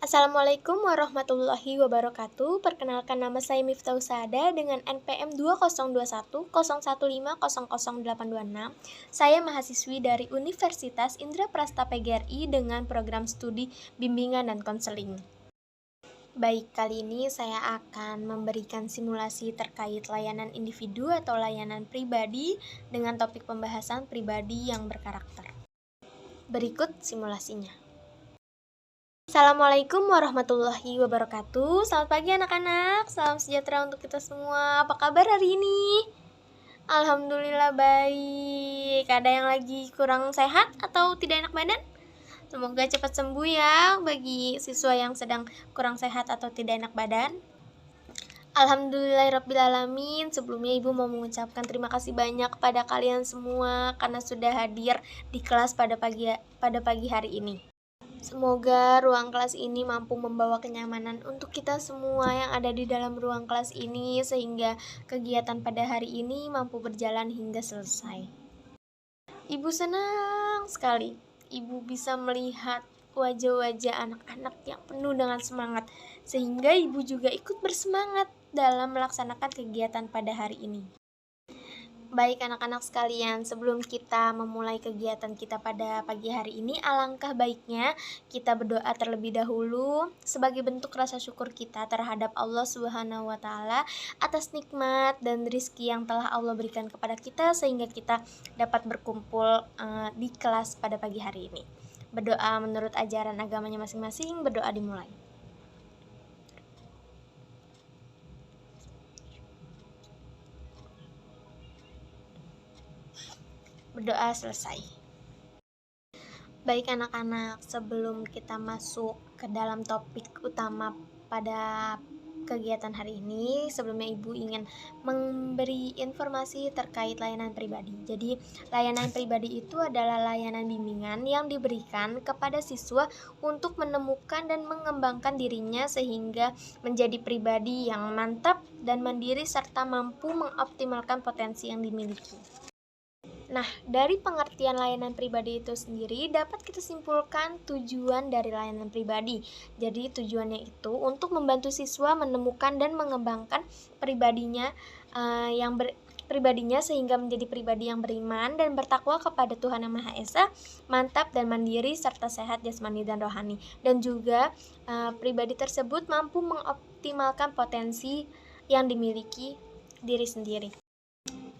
Assalamualaikum warahmatullahi wabarakatuh. Perkenalkan, nama saya Miftahusada dengan NPM 20210115000826. Saya mahasiswi dari Universitas Indraprasta PGRI dengan program studi bimbingan dan konseling. Baik, kali ini saya akan memberikan simulasi terkait layanan individu atau layanan pribadi dengan topik pembahasan pribadi yang berkarakter. Berikut simulasinya. Assalamualaikum warahmatullahi wabarakatuh. Selamat pagi anak-anak. Salam sejahtera untuk kita semua. Apa kabar hari ini? Alhamdulillah baik. Ada yang lagi kurang sehat atau tidak enak badan? Semoga cepat sembuh ya bagi siswa yang sedang kurang sehat atau tidak enak badan. Alhamdulillahirrabbilalamin. Sebelumnya Ibu mau mengucapkan terima kasih banyak kepada kalian semua karena sudah hadir di kelas pada pagi hari ini. Semoga ruang kelas ini mampu membawa kenyamanan untuk kita semua yang ada di dalam ruang kelas ini, sehingga kegiatan pada hari ini mampu berjalan hingga selesai. Ibu senang sekali Ibu bisa melihat wajah-wajah anak-anak yang penuh dengan semangat, sehingga Ibu juga ikut bersemangat dalam melaksanakan kegiatan pada hari ini. Baik anak-anak sekalian, sebelum kita memulai kegiatan kita pada pagi hari ini, alangkah baiknya kita berdoa terlebih dahulu sebagai bentuk rasa syukur kita terhadap Allah Subhanahu wa Ta'ala atas nikmat dan rizki yang telah Allah berikan kepada kita, sehingga kita dapat berkumpul di kelas pada pagi hari ini. Berdoa menurut ajaran agamanya masing-masing. Berdoa dimulai. Berdoa selesai. Baik anak-anak, sebelum kita masuk ke dalam topik utama pada kegiatan hari ini, sebelumnya Ibu ingin memberi informasi terkait layanan pribadi. Jadi, layanan pribadi itu adalah layanan bimbingan yang diberikan kepada siswa untuk menemukan dan mengembangkan dirinya sehingga menjadi pribadi yang mantap dan mandiri serta mampu mengoptimalkan potensi yang dimiliki. Nah, dari pengertian layanan pribadi itu sendiri dapat kita simpulkan tujuan dari layanan pribadi. Jadi tujuannya itu untuk membantu siswa menemukan dan mengembangkan pribadinya sehingga menjadi pribadi yang beriman dan bertakwa kepada Tuhan Yang Maha Esa, mantap dan mandiri serta sehat jasmani dan rohani. Dan juga pribadi tersebut mampu mengoptimalkan potensi yang dimiliki diri sendiri.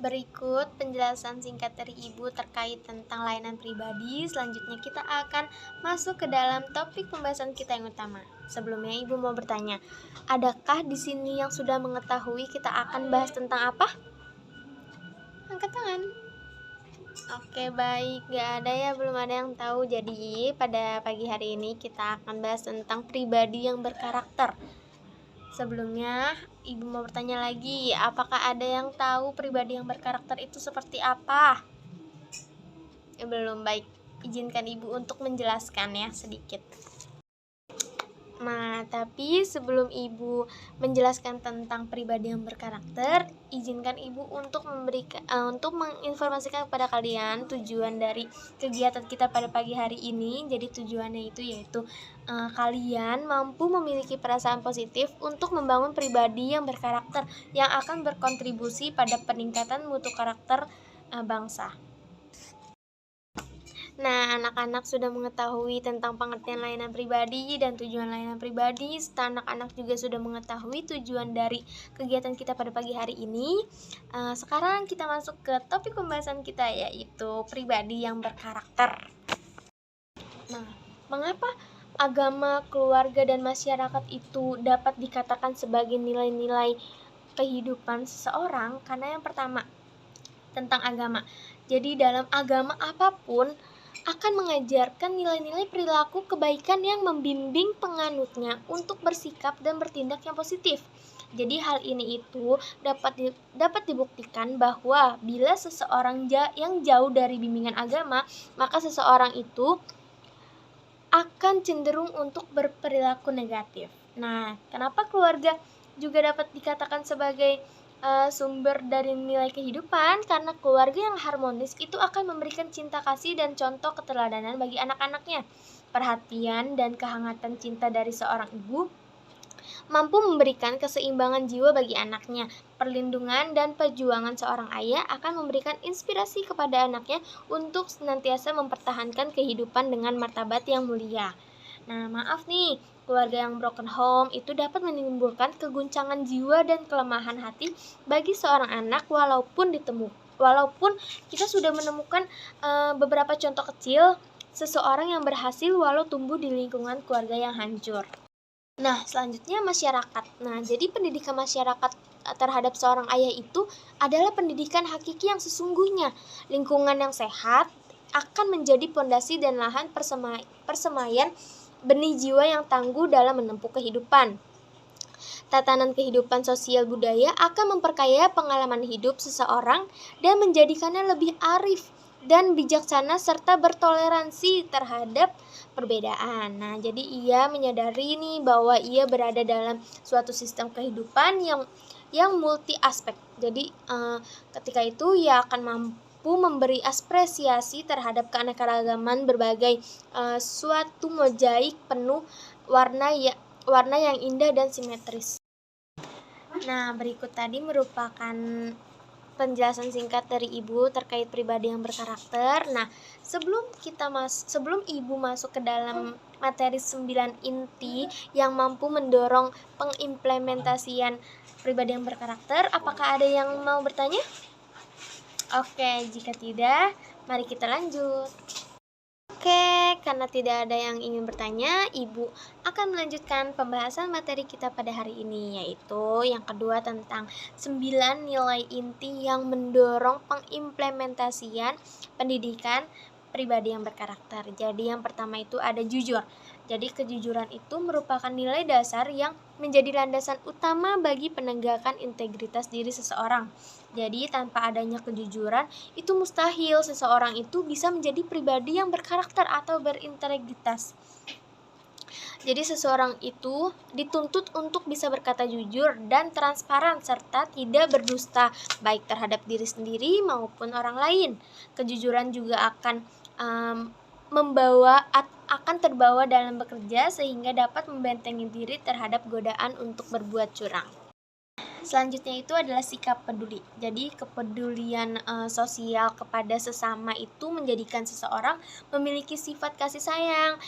Berikut penjelasan singkat dari Ibu terkait tentang layanan pribadi. Selanjutnya kita akan masuk ke dalam topik pembahasan kita yang utama. Sebelumnya Ibu mau bertanya, adakah di sini yang sudah mengetahui kita akan bahas tentang apa? Angkat tangan. Oke, baik, gak ada ya, belum ada yang tahu. Jadi pada pagi hari ini kita akan bahas tentang pribadi yang berkarakter. Sebelumnya, Ibu mau bertanya lagi, apakah ada yang tahu pribadi yang berkarakter itu seperti apa? Belum, baik. Izinkan Ibu untuk menjelaskan ya sedikit. Nah, tapi sebelum Ibu menjelaskan tentang pribadi yang berkarakter, izinkan Ibu untuk menginformasikan kepada kalian tujuan dari kegiatan kita pada pagi hari ini. Jadi tujuannya itu yaitu kalian mampu memiliki perasaan positif untuk membangun pribadi yang berkarakter yang akan berkontribusi pada peningkatan mutu karakter bangsa. Nah, anak-anak sudah mengetahui tentang pengertian layanan pribadi dan tujuan layanan pribadi, serta anak-anak juga sudah mengetahui tujuan dari kegiatan kita pada pagi hari ini. Sekarang kita masuk ke topik pembahasan kita, yaitu pribadi yang berkarakter. Nah, mengapa agama, keluarga, dan masyarakat itu dapat dikatakan sebagai nilai-nilai kehidupan seseorang? Karena yang pertama, tentang agama. Jadi dalam agama apapun akan mengajarkan nilai-nilai perilaku kebaikan yang membimbing penganutnya untuk bersikap dan bertindak yang positif. Jadi hal ini itu dapat dibuktikan bahwa bila seseorang yang jauh dari bimbingan agama, maka seseorang itu akan cenderung untuk berperilaku negatif. Nah, kenapa keluarga juga dapat dikatakan sebagai sumber dari nilai kehidupan? Karena keluarga yang harmonis itu akan memberikan cinta kasih dan contoh keteladanan bagi anak-anaknya. perhatian, dan kehangatan cinta dari seorang ibu mampu memberikan keseimbangan jiwa bagi anaknya. Perlindungan dan perjuangan seorang ayah akan memberikan inspirasi kepada anaknya untuk senantiasa mempertahankan kehidupan dengan martabat yang mulia. Nah, maaf nih, keluarga yang broken home itu dapat menimbulkan keguncangan jiwa dan kelemahan hati bagi seorang anak walaupun kita sudah menemukan beberapa contoh kecil seseorang yang berhasil walau tumbuh di lingkungan keluarga yang hancur. Nah, selanjutnya masyarakat. Nah, jadi pendidikan masyarakat terhadap seorang ayah itu adalah pendidikan hakiki yang sesungguhnya. Lingkungan yang sehat akan menjadi pondasi dan lahan persemaian benih jiwa yang tangguh dalam menempuh kehidupan. Tatanan kehidupan sosial budaya akan memperkaya pengalaman hidup seseorang dan menjadikannya lebih arif dan bijaksana serta bertoleransi terhadap perbedaan. Nah, jadi ia menyadari nih bahwa ia berada dalam suatu sistem kehidupan yang multi aspek. Jadi ketika itu ia akan mampu memberi apresiasi terhadap keanekaragaman berbagai suatu mozaik penuh warna yang indah dan simetris. Nah, berikut tadi merupakan penjelasan singkat dari Ibu terkait pribadi yang berkarakter. Nah, sebelum Ibu masuk ke dalam materi 9 inti yang mampu mendorong pengimplementasian pribadi yang berkarakter, apakah ada yang mau bertanya? Oke, jika tidak, mari kita lanjut. Oke, karena tidak ada yang ingin bertanya, Ibu akan melanjutkan pembahasan materi kita pada hari ini, yaitu yang kedua tentang 9 nilai inti yang mendorong pengimplementasian pendidikan pribadi yang berkarakter. Jadi yang pertama itu ada jujur. Jadi kejujuran itu merupakan nilai dasar yang menjadi landasan utama bagi penegakan integritas diri seseorang. Jadi tanpa adanya kejujuran, itu mustahil seseorang itu bisa menjadi pribadi yang berkarakter atau berintegritas. Jadi seseorang itu dituntut untuk bisa berkata jujur dan transparan serta tidak berdusta baik terhadap diri sendiri maupun orang lain. Kejujuran juga akan terbawa dalam bekerja sehingga dapat membentengi diri terhadap godaan untuk berbuat curang. Selanjutnya itu adalah sikap peduli. Jadi kepedulian sosial kepada sesama itu menjadikan seseorang memiliki sifat kasih sayang.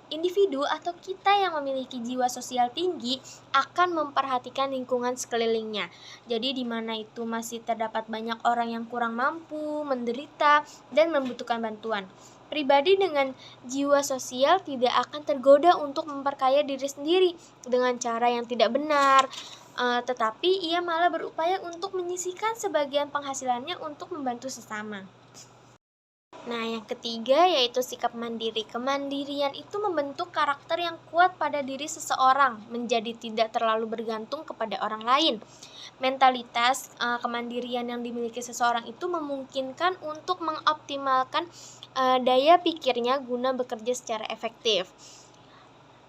Individu atau kita yang memiliki jiwa sosial tinggi akan memperhatikan lingkungan sekelilingnya. Jadi di mana itu masih terdapat banyak orang yang kurang mampu, menderita, dan membutuhkan bantuan. Pribadi dengan jiwa sosial tidak akan tergoda untuk memperkaya diri sendiri dengan cara yang tidak benar, tetapi ia malah berupaya untuk menyisihkan sebagian penghasilannya untuk membantu sesama. Nah, yang ketiga yaitu sikap mandiri. Kemandirian itu membentuk karakter yang kuat pada diri seseorang, menjadi tidak terlalu bergantung kepada orang lain. Mentalitas kemandirian yang dimiliki seseorang itu memungkinkan untuk mengoptimalkan daya pikirnya guna bekerja secara efektif.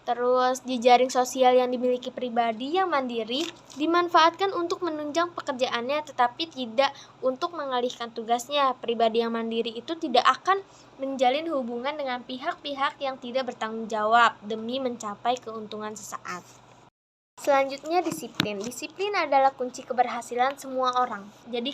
Terus jejaring sosial yang dimiliki pribadi yang mandiri dimanfaatkan untuk menunjang pekerjaannya tetapi tidak untuk mengalihkan tugasnya. Pribadi yang mandiri itu tidak akan menjalin hubungan dengan pihak-pihak yang tidak bertanggung jawab demi mencapai keuntungan sesaat. Selanjutnya disiplin. Disiplin adalah kunci keberhasilan semua orang. Jadi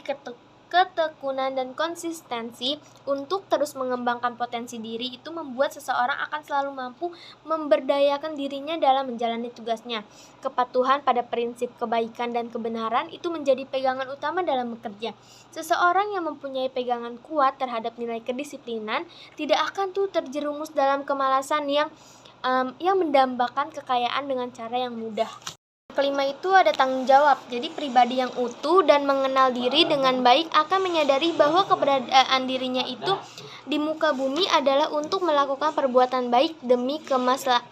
ketekunan dan konsistensi untuk terus mengembangkan potensi diri itu membuat seseorang akan selalu mampu memberdayakan dirinya dalam menjalani tugasnya. Kepatuhan pada prinsip kebaikan dan kebenaran itu menjadi pegangan utama dalam bekerja. Seseorang yang mempunyai pegangan kuat terhadap nilai kedisiplinan tidak akan terjerumus dalam kemalasan yang mendambakan kekayaan dengan cara yang mudah. Kelima itu ada tanggung jawab. Jadi pribadi yang utuh dan mengenal diri dengan baik akan menyadari bahwa keberadaan dirinya itu di muka bumi adalah untuk melakukan perbuatan baik demi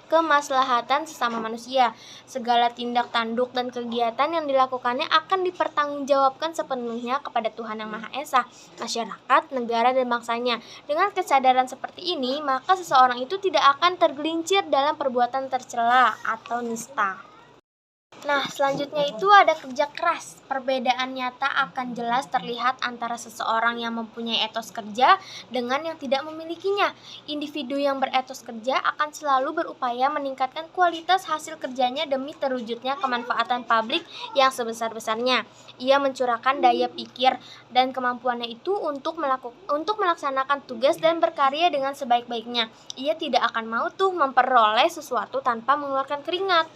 kemaslahatan sesama manusia. Segala tindak tanduk dan kegiatan yang dilakukannya akan dipertanggungjawabkan sepenuhnya kepada Tuhan Yang Maha Esa, masyarakat, negara, dan bangsanya. Dengan kesadaran seperti ini, maka seseorang itu tidak akan tergelincir dalam perbuatan tercela atau nista. Nah, selanjutnya itu ada kerja keras. Perbedaan nyata akan jelas terlihat antara seseorang yang mempunyai etos kerja dengan yang tidak memilikinya. Individu yang beretos kerja akan selalu berupaya meningkatkan kualitas hasil kerjanya demi terwujudnya kemanfaatan publik yang sebesar-besarnya. Ia mencurahkan daya pikir dan kemampuannya itu untuk melaksanakan tugas dan berkarya dengan sebaik-baiknya. Ia tidak akan mau tuh memperoleh sesuatu tanpa mengeluarkan keringat.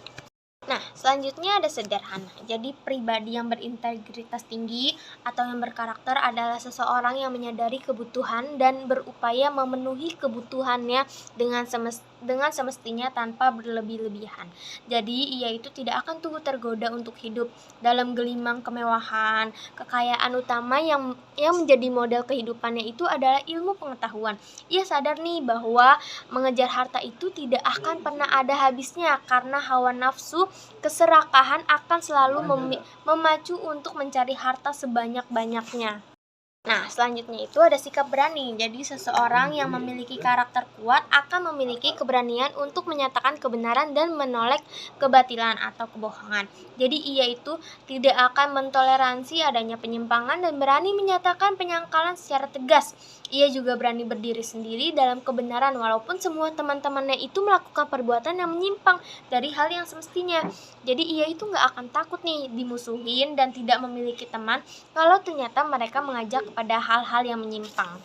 Nah, selanjutnya ada sederhana. Jadi, pribadi yang berintegritas tinggi atau yang berkarakter adalah seseorang yang menyadari kebutuhan dan berupaya memenuhi kebutuhannya dengan semestinya tanpa berlebih-lebihan. Jadi, ia itu tidak akan tunggu tergoda untuk hidup dalam gelimang kemewahan. Kekayaan utama yang menjadi modal kehidupannya itu adalah ilmu pengetahuan. Ia sadar nih bahwa mengejar harta itu tidak akan pernah ada habisnya karena hawa nafsu keserakahan akan selalu memacu untuk mencari harta sebanyak-banyaknya. Nah, selanjutnya itu ada sikap berani. Jadi, seseorang yang memiliki karakter kuat akan memiliki keberanian untuk menyatakan kebenaran dan menolak kebatilan atau kebohongan. Jadi, ia itu tidak akan mentoleransi adanya penyimpangan dan berani menyatakan penyangkalan secara tegas. Ia juga berani berdiri sendiri dalam kebenaran walaupun semua teman-temannya itu melakukan perbuatan yang menyimpang dari hal yang semestinya. Jadi, ia itu nggak akan takut nih dimusuhin dan tidak memiliki teman kalau ternyata mereka mengajak kepada hal-hal yang menyimpang.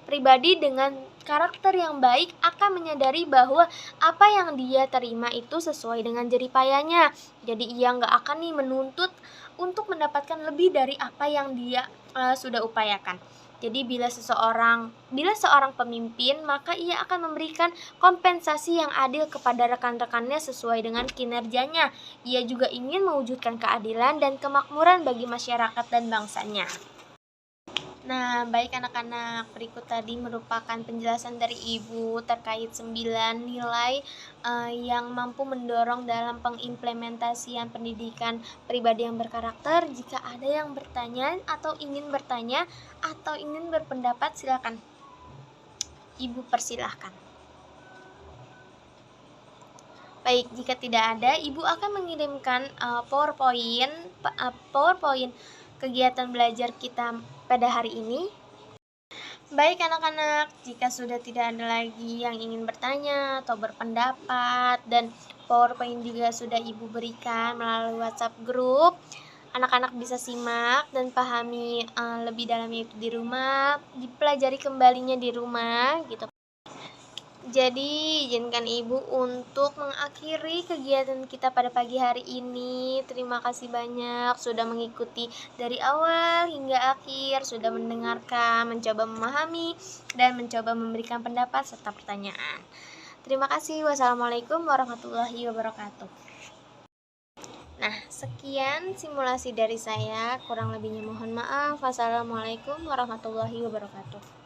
Pribadi dengan karakter yang baik akan menyadari bahwa apa yang dia terima itu sesuai dengan jeripayanya. Jadi ia nggak akan nih menuntut untuk mendapatkan lebih dari apa yang dia sudah upayakan. Jadi bila seorang pemimpin, maka ia akan memberikan kompensasi yang adil kepada rekan-rekannya sesuai dengan kinerjanya. Ia juga ingin mewujudkan keadilan dan kemakmuran bagi masyarakat dan bangsanya. Nah, baik anak-anak, berikut tadi merupakan penjelasan dari Ibu terkait 9 nilai yang mampu mendorong dalam pengimplementasian pendidikan pribadi yang berkarakter. Jika ada yang bertanya atau ingin berpendapat, silakan. Ibu persilahkan. Baik, jika tidak ada, Ibu akan mengirimkan PowerPoint kegiatan belajar kita pada hari ini. Baik anak-anak, jika sudah tidak ada lagi yang ingin bertanya atau berpendapat dan PowerPoint juga sudah Ibu berikan melalui WhatsApp grup, anak-anak bisa simak dan pahami lebih dalamnya itu di rumah, dipelajari kembalinya di rumah gitu. Jadi, izinkan Ibu untuk mengakhiri kegiatan kita pada pagi hari ini. Terima kasih banyak sudah mengikuti dari awal hingga akhir, sudah mendengarkan, mencoba memahami, dan mencoba memberikan pendapat serta pertanyaan. Terima kasih. Wassalamualaikum warahmatullahi wabarakatuh. Nah, sekian simulasi dari saya. Kurang lebihnya mohon maaf. Wassalamualaikum warahmatullahi wabarakatuh.